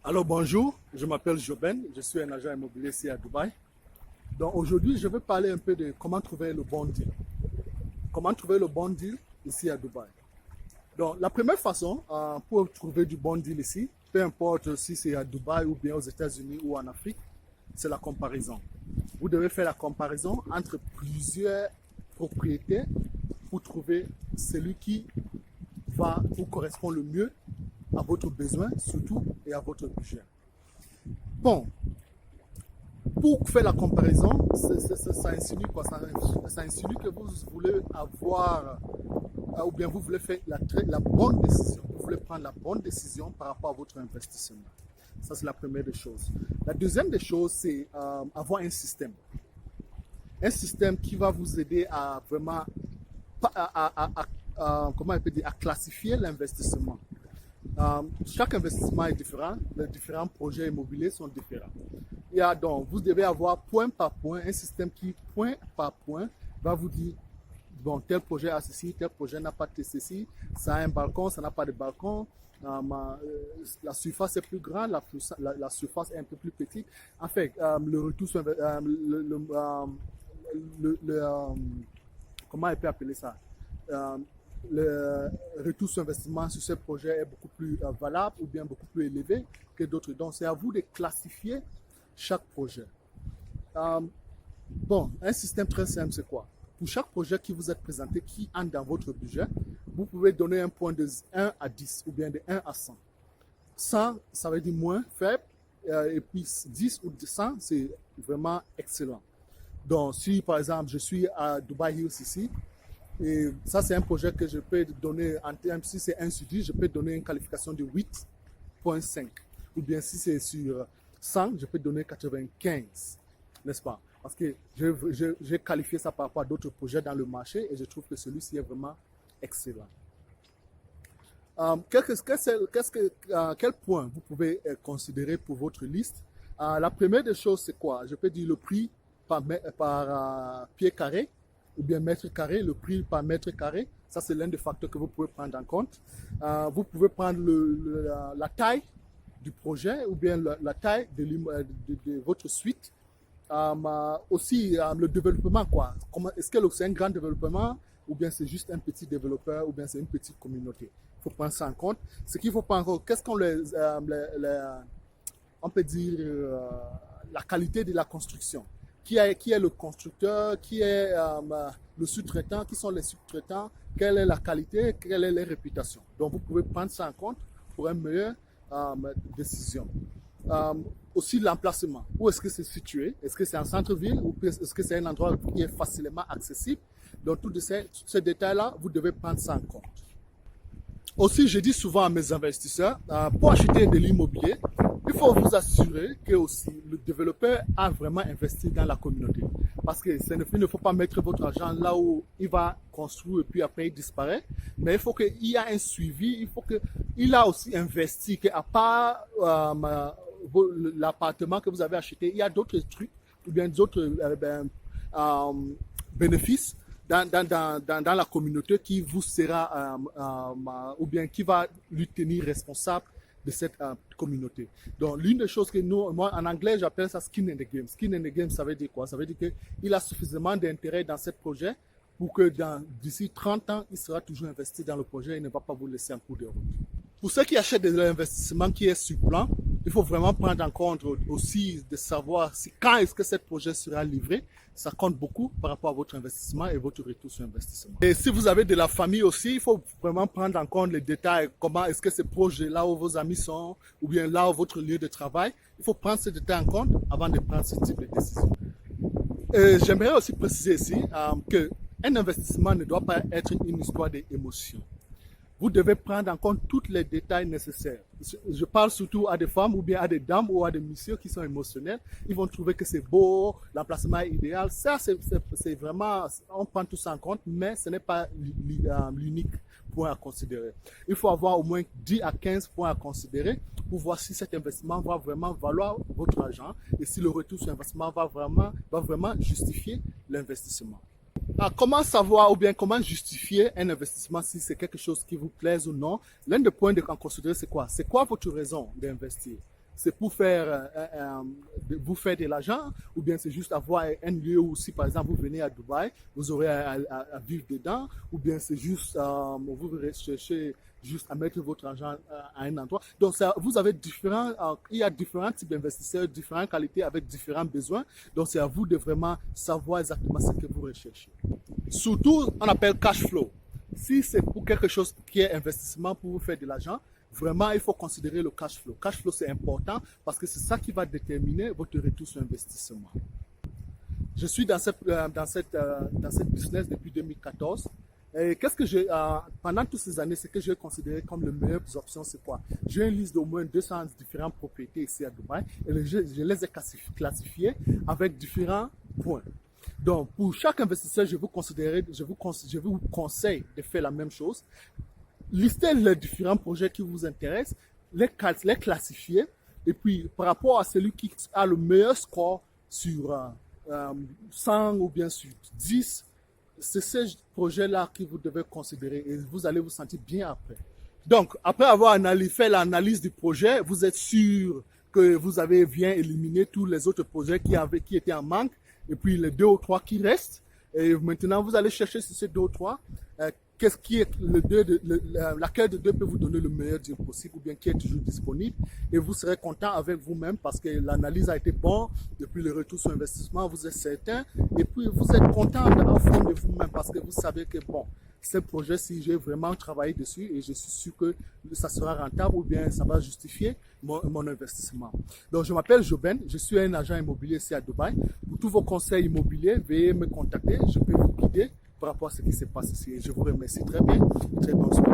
Alors bonjour, je m'appelle Joben, je suis un agent immobilier ici à Dubaï. Donc aujourd'hui, je vais parler un peu de comment trouver le bon deal. Comment trouver le bon deal ici à Dubaï. Donc la première façon pour trouver du bon deal ici, peu importe si c'est à Dubaï ou bien aux États-Unis ou en Afrique, c'est la comparaison. Vous devez faire la comparaison entre plusieurs propriétés pour trouver celui qui va vous correspond le mieux à votre besoin surtout et à votre budget. Bon, pour faire la comparaison, ça insinue quoi? Ça insinue que vous voulez avoir, ou bien vous voulez faire la bonne décision. Vous voulez prendre la bonne décision par rapport à votre investissement. Ça, c'est la première des choses. La deuxième des choses, c'est avoir un système. Un système qui va vous aider à vraiment, comment on peut dire, à classifier l'investissement. Chaque investissement est différent, les différents projets immobiliers sont différents. Donc, vous devez avoir point par point, un système qui, point par point, va vous dire, bon, tel projet a ceci, tel projet n'a pas de ceci, ça a un balcon, ça n'a pas de balcon, la surface est plus grande, la surface est un peu plus petite. En fait, le retour sur comment on peut appeler ça? Le retour sur investissement sur ce projet est beaucoup plus valable ou bien beaucoup plus élevé que d'autres. Donc, c'est à vous de classifier chaque projet. Bon, un système très simple, c'est quoi? Pour chaque projet qui vous est présenté, qui entre dans votre budget, vous pouvez donner un point de 1 à 10 ou bien de 1 à 100. 100, ça veut dire moins faible, et puis 10 ou 100, c'est vraiment excellent. Donc, si par exemple, je suis à Dubai Hills ici, et ça, c'est un projet que je peux donner, en termes, si c'est 1 sur 10, je peux donner une qualification de 8,5. Ou bien si c'est sur 100, je peux donner 95, n'est-ce pas? Parce que j'ai qualifié ça par rapport à d'autres projets dans le marché et je trouve que celui-ci est vraiment excellent. Quel point vous pouvez considérer pour votre liste? La première des choses, c'est quoi? Je peux dire le prix par pied carré ou bien mètre carré, le prix par mètre carré. Ça, c'est l'un des facteurs que vous pouvez prendre en compte. Vous pouvez prendre la taille du projet ou bien la taille de votre suite. Aussi, le développement, quoi. Est-ce que c'est un grand développement ou bien c'est juste un petit développeur ou bien c'est une petite communauté? Il faut prendre ça en compte. Ce qu'il faut prendre en compte, qu'est-ce qu'on on peut dire la qualité de la construction. Qui est le constructeur, qui est le sous-traitant, qui sont les sous-traitants, quelle est la qualité, quelle est la réputation. Donc, vous pouvez prendre ça en compte pour une meilleure décision. Aussi, l'emplacement. Où est-ce que c'est situé? Est-ce que c'est en centre-ville ou est-ce que c'est un endroit qui est facilement accessible? Donc, tous ces détails-là, vous devez prendre ça en compte. Aussi, je dis souvent à mes investisseurs, pour acheter de l'immobilier, il faut vous assurer que aussi le développeur a vraiment investi dans la communauté. Parce que il ne faut pas mettre votre argent là où il va construire et puis après il disparaît. Mais il faut qu'il y ait un suivi, il faut qu'il a aussi investi, qu'à part l'appartement que vous avez acheté, il y a d'autres trucs ou bien d'autres bénéfices dans la communauté qui vous sera ou bien qui va lui tenir responsable de cette communauté. Donc, l'une des choses que moi, en anglais, j'appelle ça skin in the game. Skin in the game, ça veut dire quoi? Ça veut dire qu'il a suffisamment d'intérêt dans ce projet pour que d'ici 30 ans, il sera toujours investi dans le projet et il ne va pas vous laisser en cours de route. Pour ceux qui achètent de l'investissement qui est sur plan, il faut vraiment prendre en compte aussi de savoir quand est-ce que ce projet sera livré. Ça compte beaucoup par rapport à votre investissement et votre retour sur investissement. Et si vous avez de la famille aussi, il faut vraiment prendre en compte les détails. Comment est-ce que c'est proche de là où vos amis sont ou bien là où votre lieu de travail. Il faut prendre ces détails en compte avant de prendre ce type de décision. J'aimerais aussi préciser ici qu'un investissement ne doit pas être une histoire d'émotion. Vous devez prendre en compte tous les détails nécessaires. Je parle surtout à des femmes ou bien à des dames ou à des messieurs qui sont émotionnels. Ils vont trouver que c'est beau, l'emplacement est idéal. Ça, c'est vraiment, on prend tout ça en compte, mais ce n'est pas l'unique point à considérer. Il faut avoir au moins 10 à 15 points à considérer pour voir si cet investissement va vraiment valoir votre argent et si le retour sur investissement va vraiment justifier l'investissement. Comment savoir ou bien comment justifier un investissement si c'est quelque chose qui vous plaise ou non? L'un des points à considérer, c'est quoi? C'est quoi votre raison d'investir? c'est pour vous faire de l'argent, ou bien c'est juste avoir un lieu où si par exemple vous venez à Dubaï, vous aurez à vivre dedans, ou bien c'est juste vous recherchez juste à mettre votre argent à un endroit. Donc vous avez il y a différents types d'investisseurs, différentes qualités avec différents besoins. Donc c'est à vous de vraiment savoir exactement ce que vous recherchez. Surtout, on appelle cash flow. Si c'est pour quelque chose qui est investissement pour vous faire de l'argent, vraiment, il faut considérer le cash flow. Cash flow, c'est important parce que c'est ça qui va déterminer votre retour sur investissement. Je suis dans cette business depuis 2014. Et qu'est-ce que pendant toutes ces années, ce que j'ai considéré comme les meilleures options, c'est quoi? J'ai une liste d'au moins 200 différentes propriétés ici à Dubaï et je les ai classifiées avec différents points. Donc, pour chaque investisseur, je vous conseille de faire la même chose. Listez les différents projets qui vous intéressent, les classifier, et puis par rapport à celui qui a le meilleur score sur 100 ou bien sur 10, c'est ces projets-là que vous devez considérer et vous allez vous sentir bien après. Donc, après avoir fait l'analyse du projet, vous êtes sûr que vous avez bien éliminé tous les autres projets qui étaient en manque, et puis les 2 ou 3 qui restent. Et maintenant, vous allez chercher sur ces 2 ou 3, laquelle de deux peut vous donner le meilleur deal possible ou bien qui est toujours disponible. Et vous serez content avec vous-même parce que l'analyse a été bonne. Depuis le retour sur investissement, vous êtes certain. Et puis, vous êtes content au fond de vous-même parce que vous savez que bon, ce projet, si j'ai vraiment travaillé dessus et je suis sûr que ça sera rentable ou bien ça va justifier mon investissement. Donc, je m'appelle Joben, je suis un agent immobilier ici à Dubaï. Pour tous vos conseils immobiliers, veuillez me contacter, je peux vous guider par rapport à ce qui se passe ici. Et je vous remercie très bien. Très bonne soirée.